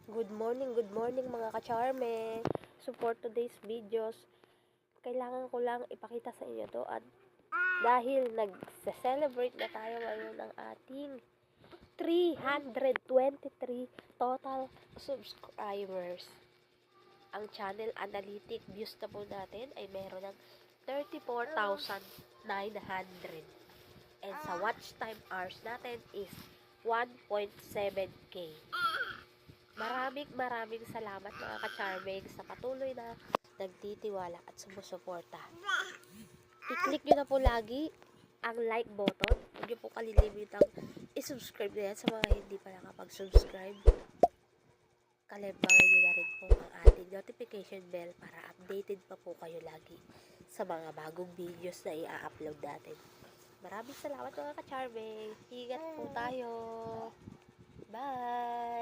Good morning mga ka-charme. Support today's videos. Kailangan ko lang ipakita sa inyo to at dahil nag-celebrate na tayo ngayon ng ating 323 total subscribers. Ang channel analytic views na po natin ay meron ng 34,900. And sa watch time hours natin is 1.7k. Maraming salamat mga ka-charming sa patuloy na nagtitiwala at sumusuporta. I-click nyo na po lagi ang like button. Huwag nyo po kalilimitang i-subscribe na yan sa mga hindi pa nakapag-subscribe. Kalibangan nyo na rin po ang ating notification bell para updated pa po kayo lagi sa mga bagong videos na i-upload natin. Maraming salamat mga ka-charming. Ingat po tayo. Bye!